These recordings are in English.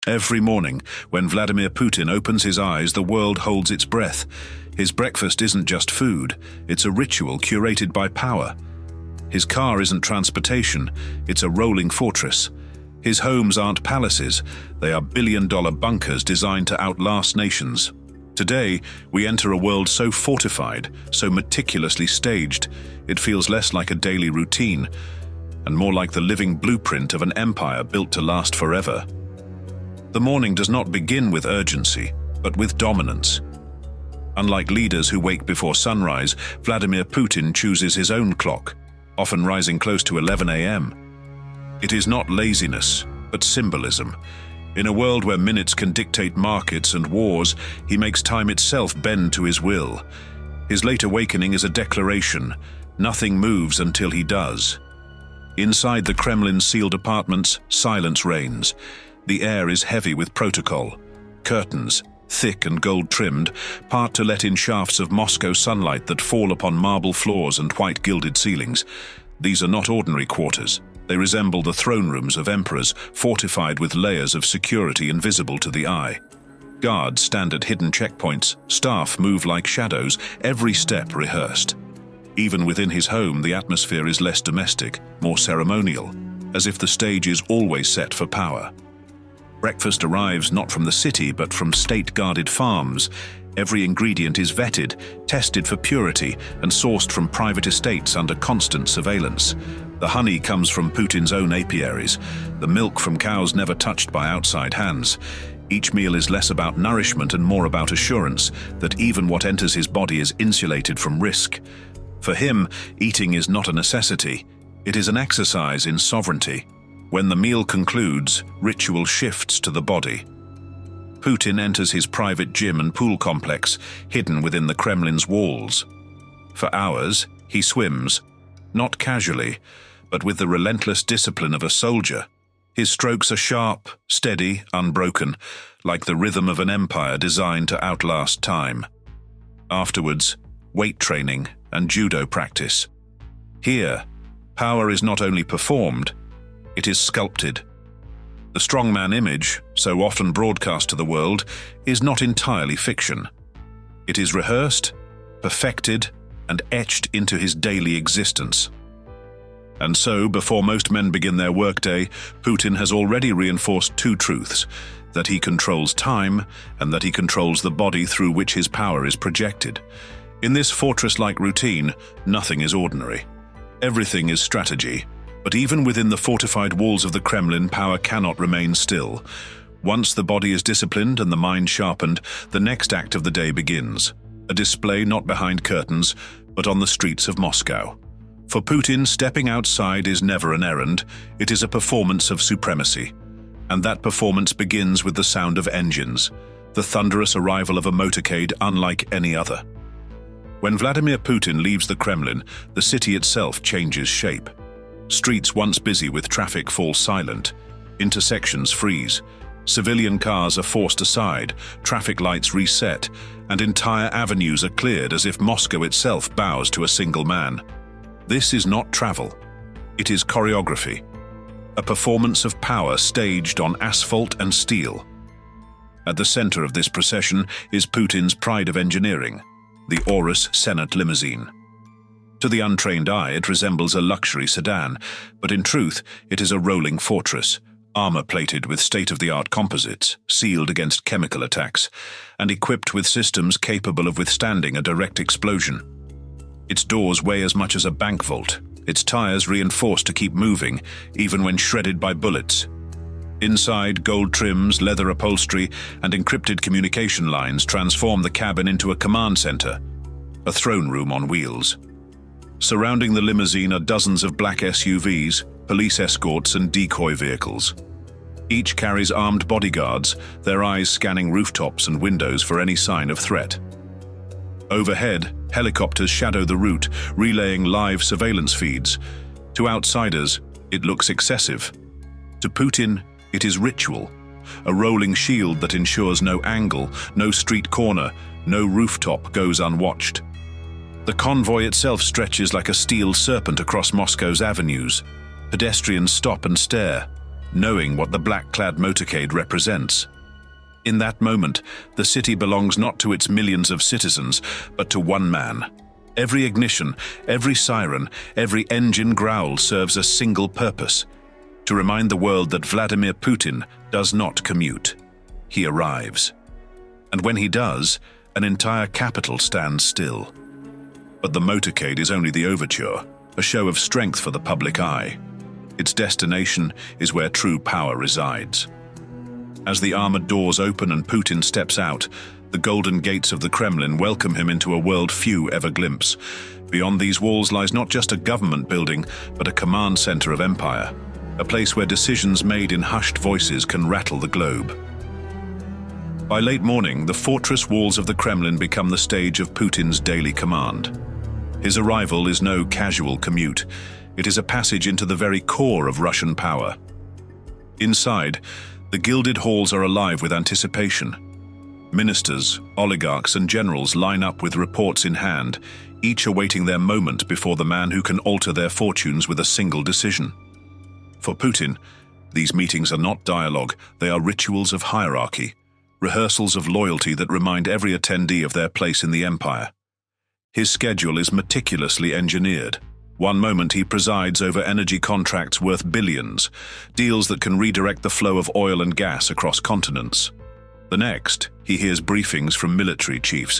Every morning, when Vladimir Putin opens his eyes, the world holds its breath. His breakfast isn't just food, it's a ritual curated by power. His car isn't transportation, it's a rolling fortress. His homes aren't palaces, they are billion-dollar bunkers designed to outlast nations. Today, we enter a world so fortified, so meticulously staged, it feels less like a daily routine, and more like the living blueprint of an empire built to last forever. The morning does not begin with urgency, but with dominance. Unlike leaders who wake before sunrise, Vladimir Putin chooses his own clock, often rising close to 11 a.m. It is not laziness, but symbolism. In a world where minutes can dictate markets and wars, he makes time itself bend to his will. His late awakening is a declaration. Nothing moves until he does. Inside the Kremlin's sealed apartments, silence reigns. The air is heavy with protocol. Curtains, thick and gold-trimmed, part to let in shafts of Moscow sunlight that fall upon marble floors and white gilded ceilings. These are not ordinary quarters. They resemble the throne rooms of emperors, fortified with layers of security invisible to the eye. Guards stand at hidden checkpoints, staff move like shadows, every step rehearsed. Even within his home, the atmosphere is less domestic, more ceremonial, as if the stage is always set for power. Breakfast arrives not from the city, but from state-guarded farms. Every ingredient is vetted, tested for purity, and sourced from private estates under constant surveillance. The honey comes from Putin's own apiaries, the milk from cows never touched by outside hands. Each meal is less about nourishment and more about assurance that even what enters his body is insulated from risk. For him, eating is not a necessity, it is an exercise in sovereignty. When the meal concludes, ritual shifts to the body. Putin enters his private gym and pool complex, hidden within the Kremlin's walls. For hours, he swims, not casually, but with the relentless discipline of a soldier. His strokes are sharp, steady, unbroken, like the rhythm of an empire designed to outlast time. Afterwards, weight training and judo practice. Here, power is not only performed, it is sculpted. The strongman image, so often broadcast to the world, is not entirely fiction. It is rehearsed, perfected, and etched into his daily existence. And so, before most men begin their workday, Putin has already reinforced two truths: that he controls time and that he controls the body through which his power is projected. In this fortress-like routine, nothing is ordinary. Everything is strategy. But even within the fortified walls of the Kremlin, power cannot remain still. Once the body is disciplined and the mind sharpened, the next act of the day begins. A display not behind curtains, but on the streets of Moscow. For Putin, stepping outside is never an errand, it is a performance of supremacy. And that performance begins with the sound of engines, the thunderous arrival of a motorcade unlike any other. When Vladimir Putin leaves the Kremlin, the city itself changes shape. Streets once busy with traffic fall silent. Intersections freeze. Civilian cars are forced aside, traffic lights reset, and entire avenues are cleared as if Moscow itself bows to a single man. This is not travel. It is choreography. A performance of power staged on asphalt and steel. At the center of this procession is Putin's pride of engineering, the Aurus Senate limousine. To the untrained eye, it resembles a luxury sedan, but in truth, it is a rolling fortress, armor-plated with state-of-the-art composites, sealed against chemical attacks, and equipped with systems capable of withstanding a direct explosion. Its doors weigh as much as a bank vault, its tires reinforced to keep moving, even when shredded by bullets. Inside, gold trims, leather upholstery, and encrypted communication lines transform the cabin into a command center, a throne room on wheels. Surrounding the limousine are dozens of black SUVs, police escorts, and decoy vehicles. Each carries armed bodyguards, their eyes scanning rooftops and windows for any sign of threat. Overhead, helicopters shadow the route, relaying live surveillance feeds. To outsiders, it looks excessive. To Putin, it is ritual, a rolling shield that ensures no angle, no street corner, no rooftop goes unwatched. The convoy itself stretches like a steel serpent across Moscow's avenues. Pedestrians stop and stare. knowing what the black-clad motorcade represents. In that moment, the city belongs not to its millions of citizens, but to one man. Every ignition, every siren, every engine growl serves a single purpose: to remind the world that Vladimir Putin does not commute. He arrives. And when he does, an entire capital stands still. But the motorcade is only the overture, a show of strength for the public eye. Its destination is where true power resides. As the armored doors open and Putin steps out, the golden gates of the Kremlin welcome him into a world few ever glimpse. Beyond these walls lies not just a government building, but a command center of empire, a place where decisions made in hushed voices can rattle the globe. By late morning, the fortress walls of the Kremlin become the stage of Putin's daily command. His arrival is no casual commute. It is a passage into the very core of Russian power. Inside, the gilded halls are alive with anticipation. Ministers, oligarchs, and generals line up with reports in hand, each awaiting their moment before the man who can alter their fortunes with a single decision. For Putin, these meetings are not dialogue, they are rituals of hierarchy, rehearsals of loyalty that remind every attendee of their place in the empire. His schedule is meticulously engineered. One moment he presides over energy contracts worth billions, deals that can redirect the flow of oil and gas across continents. The next, he hears briefings from military chiefs,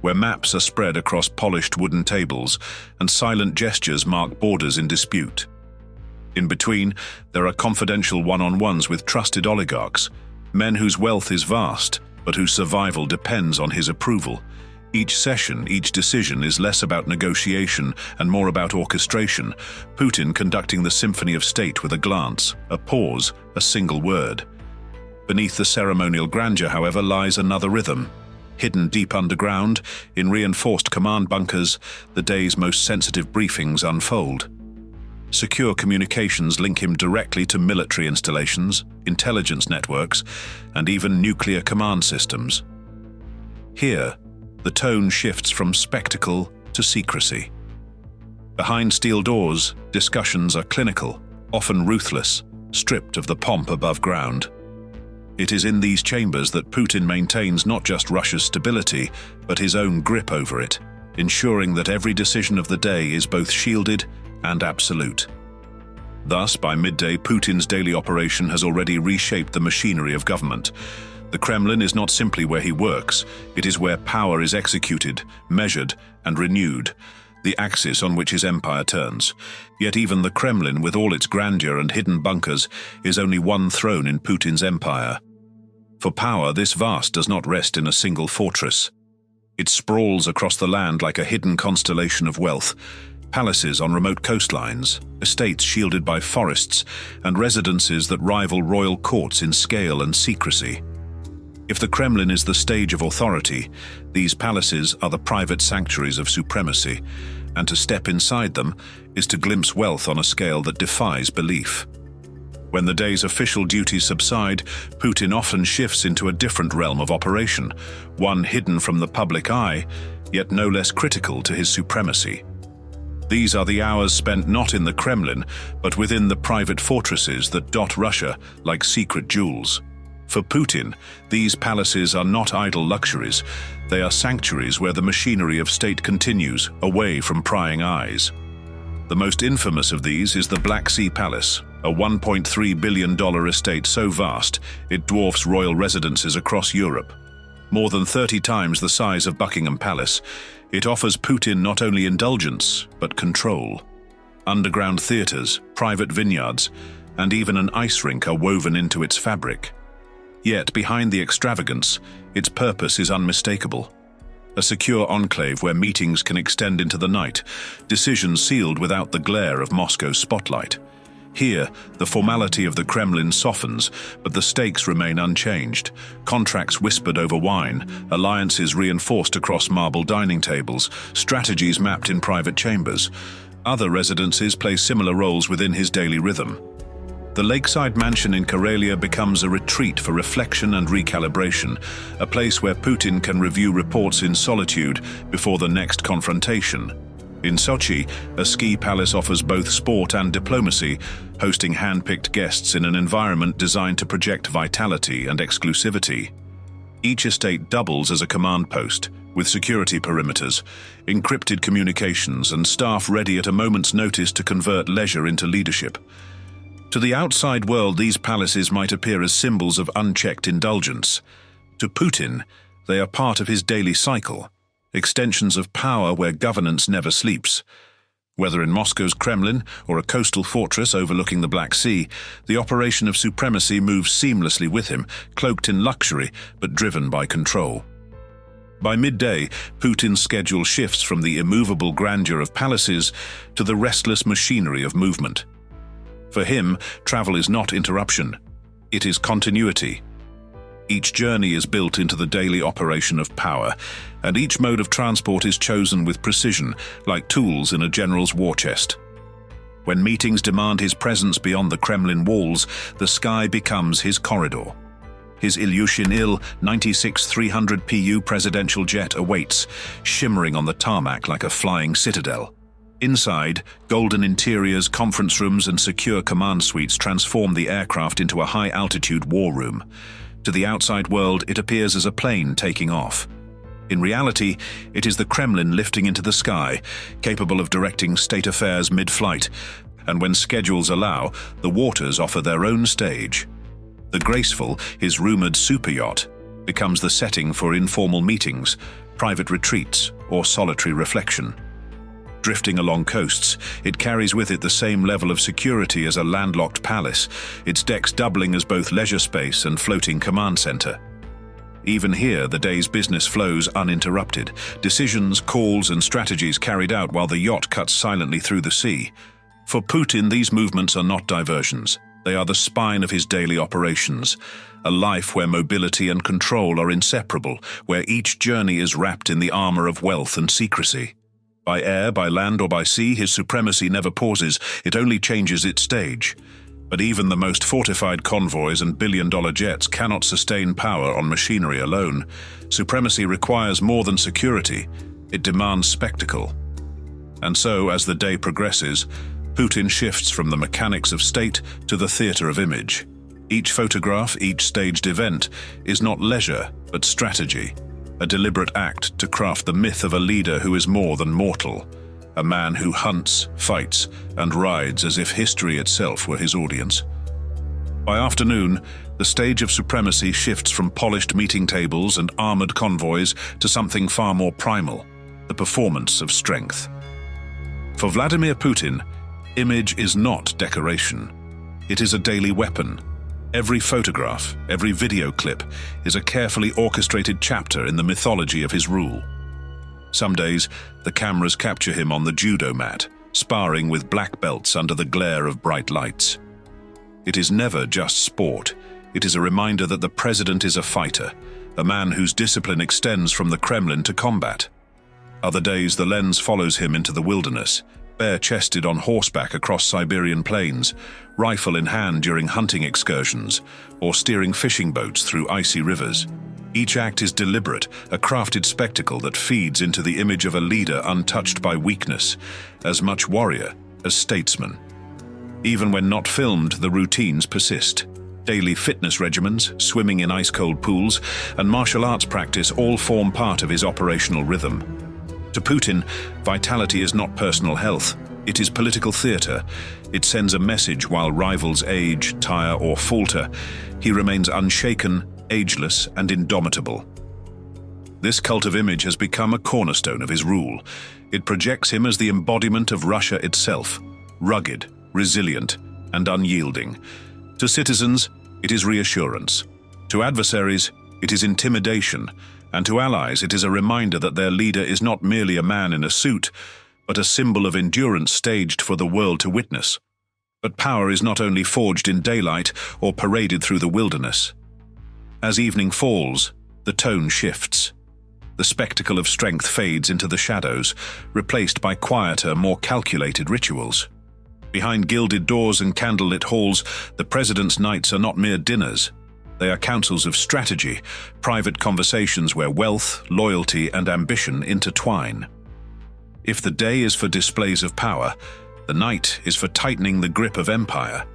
where maps are spread across polished wooden tables and silent gestures mark borders in dispute. In between, there are confidential one-on-ones with trusted oligarchs, men whose wealth is vast, but whose survival depends on his approval. Each session, each decision is less about negotiation and more about orchestration, Putin conducting the symphony of state with a glance, a pause, a single word. Beneath the ceremonial grandeur, however, lies another rhythm. Hidden deep underground, in reinforced command bunkers, the day's most sensitive briefings unfold. Secure communications link him directly to military installations, intelligence networks, and even nuclear command systems. Here, the tone shifts from spectacle to secrecy. Behind steel doors, discussions are clinical, often ruthless, stripped of the pomp above ground. It is in these chambers that Putin maintains not just Russia's stability, but his own grip over it, ensuring that every decision of the day is both shielded and absolute. Thus, by midday, Putin's daily operation has already reshaped the machinery of government. The Kremlin is not simply where he works, it is where power is executed, measured, and renewed, the axis on which his empire turns. Yet even the Kremlin, with all its grandeur and hidden bunkers, is only one throne in Putin's empire. For power, this vast does not rest in a single fortress. It sprawls across the land like a hidden constellation of wealth, palaces on remote coastlines, estates shielded by forests, and residences that rival royal courts in scale and secrecy. If the Kremlin is the stage of authority, these palaces are the private sanctuaries of supremacy, and to step inside them is to glimpse wealth on a scale that defies belief. When the day's official duties subside, Putin often shifts into a different realm of operation, one hidden from the public eye, yet no less critical to his supremacy. These are the hours spent not in the Kremlin, but within the private fortresses that dot Russia like secret jewels. For Putin, these palaces are not idle luxuries, they are sanctuaries where the machinery of state continues, away from prying eyes. The most infamous of these is the Black Sea Palace, a $1.3 billion estate so vast it dwarfs royal residences across Europe. More than 30 times the size of Buckingham Palace, it offers Putin not only indulgence, but control. Underground theaters, private vineyards, and even an ice rink are woven into its fabric. Yet behind the extravagance, its purpose is unmistakable. A secure enclave where meetings can extend into the night, decisions sealed without the glare of Moscow's spotlight. Here, the formality of the Kremlin softens, but the stakes remain unchanged. Contracts whispered over wine, alliances reinforced across marble dining tables, strategies mapped in private chambers. Other residences play similar roles within his daily rhythm. The lakeside mansion in Karelia becomes a retreat for reflection and recalibration, a place where Putin can review reports in solitude before the next confrontation. In Sochi, a ski palace offers both sport and diplomacy, hosting hand-picked guests in an environment designed to project vitality and exclusivity. Each estate doubles as a command post, with security perimeters, encrypted communications, and staff ready at a moment's notice to convert leisure into leadership. To the outside world, these palaces might appear as symbols of unchecked indulgence. To Putin, they are part of his daily cycle, extensions of power where governance never sleeps. Whether in Moscow's Kremlin or a coastal fortress overlooking the Black Sea, the operation of supremacy moves seamlessly with him, cloaked in luxury but driven by control. By midday, Putin's schedule shifts from the immovable grandeur of palaces to the restless machinery of movement. For him, travel is not interruption, it is continuity. Each journey is built into the daily operation of power, and each mode of transport is chosen with precision, like tools in a general's war chest. When meetings demand his presence beyond the Kremlin walls, the sky becomes his corridor. His Ilyushin Il-96-300 PU presidential jet awaits, shimmering on the tarmac like a flying citadel. Inside, golden interiors, conference rooms, and secure command suites transform the aircraft into a high-altitude war room. To the outside world, it appears as a plane taking off. In reality, it is the Kremlin lifting into the sky, capable of directing state affairs mid-flight, and when schedules allow, the waters offer their own stage. The graceful, his rumored super yacht, becomes the setting for informal meetings, private retreats, or solitary reflection. Drifting along coasts, it carries with it the same level of security as a landlocked palace, its decks doubling as both leisure space and floating command center. Even here, the day's business flows uninterrupted, decisions, calls, and strategies carried out while the yacht cuts silently through the sea. For Putin, these movements are not diversions. They are the spine of his daily operations, a life where mobility and control are inseparable, where each journey is wrapped in the armor of wealth and secrecy. By air, by land, or by sea, his supremacy never pauses, it only changes its stage. But even the most fortified convoys and billion-dollar jets cannot sustain power on machinery alone. Supremacy requires more than security, it demands spectacle. And so, as the day progresses, Putin shifts from the mechanics of state to the theater of image. Each photograph, each staged event, is not leisure, but strategy. A deliberate act to craft the myth of a leader who is more than mortal, a man who hunts, fights, and rides as if history itself were his audience. By afternoon, the stage of supremacy shifts from polished meeting tables and armored convoys to something far more primal, the performance of strength. For Vladimir Putin, image is not decoration. It is a daily weapon. Every photograph, every video clip is a carefully orchestrated chapter in the mythology of his rule. Some days, the cameras capture him on the judo mat, sparring with black belts under the glare of bright lights. It is never just sport. It is a reminder that the president is a fighter, a man whose discipline extends from the Kremlin to combat. Other days, the lens follows him into the wilderness, bare-chested on horseback across Siberian plains, rifle in hand during hunting excursions, or steering fishing boats through icy rivers. Each act is deliberate, a crafted spectacle that feeds into the image of a leader untouched by weakness, as much warrior as statesman. Even when not filmed, the routines persist. Daily fitness regimens, swimming in ice-cold pools, and martial arts practice all form part of his operational rhythm. To Putin, vitality is not personal health. It is political theater. It sends a message while rivals age, tire, or falter. He remains unshaken, ageless, and indomitable. This cult of image has become a cornerstone of his rule. It projects him as the embodiment of Russia itself, rugged, resilient, and unyielding. To citizens, it is reassurance. To adversaries, it is intimidation. And to allies, it is a reminder that their leader is not merely a man in a suit, but a symbol of endurance staged for the world to witness. But power is not only forged in daylight or paraded through the wilderness. As evening falls, the tone shifts. The spectacle of strength fades into the shadows, replaced by quieter, more calculated rituals. Behind gilded doors and candlelit halls, the president's nights are not mere dinners. They are councils of strategy, private conversations where wealth, loyalty, and ambition intertwine. If the day is for displays of power, the night is for tightening the grip of empire.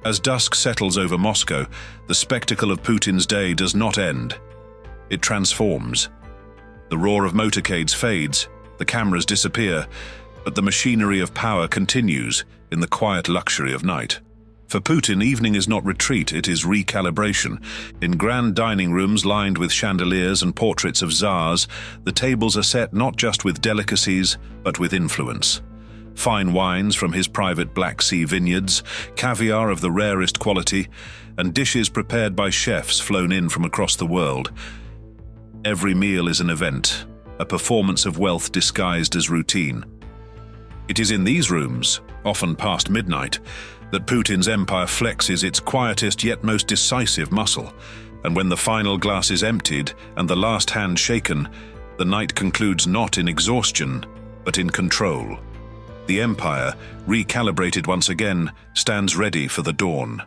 As dusk settles over Moscow, the spectacle of Putin's day does not end. It transforms. The roar of motorcades fades, the cameras disappear, but the machinery of power continues in the quiet luxury of night. For Putin, evening is not retreat, it is recalibration. In grand dining rooms lined with chandeliers and portraits of czars, the tables are set not just with delicacies, but with influence. Fine wines from his private Black Sea vineyards, caviar of the rarest quality, and dishes prepared by chefs flown in from across the world. Every meal is an event, a performance of wealth disguised as routine. It is in these rooms, often past midnight, that Putin's empire flexes its quietest yet most decisive muscle, and when the final glass is emptied and the last hand shaken, the night concludes not in exhaustion, but in control. The empire, recalibrated once again, stands ready for the dawn.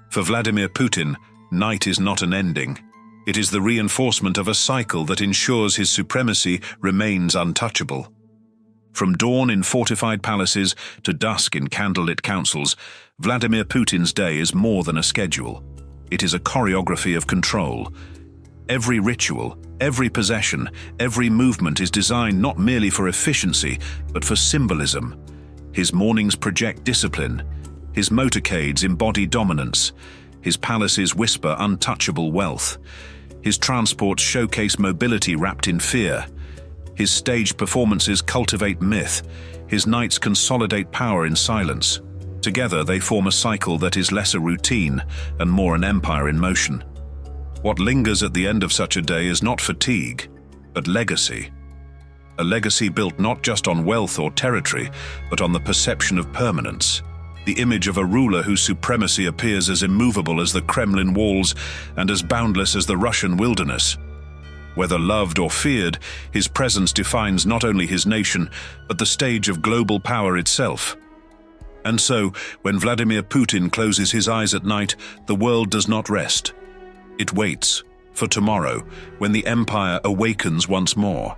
For Vladimir Putin, night is not an ending. It is the reinforcement of a cycle that ensures his supremacy remains untouchable. From dawn in fortified palaces to dusk in candlelit councils, Vladimir Putin's day is more than a schedule. It is a choreography of control. Every ritual, every possession, every movement is designed not merely for efficiency, but for symbolism. His mornings project discipline. His motorcades embody dominance. His palaces whisper untouchable wealth. His transports showcase mobility wrapped in fear. His staged performances cultivate myth. His nights consolidate power in silence. Together they form a cycle that is less a routine and more an empire in motion. What lingers at the end of such a day is not fatigue, but legacy. A legacy built not just on wealth or territory, but on the perception of permanence. The image of a ruler whose supremacy appears as immovable as the Kremlin walls and as boundless as the Russian wilderness. Whether loved or feared, his presence defines not only his nation, but the stage of global power itself. And so, when Vladimir Putin closes his eyes at night, the world does not rest. It waits for tomorrow, when the empire awakens once more.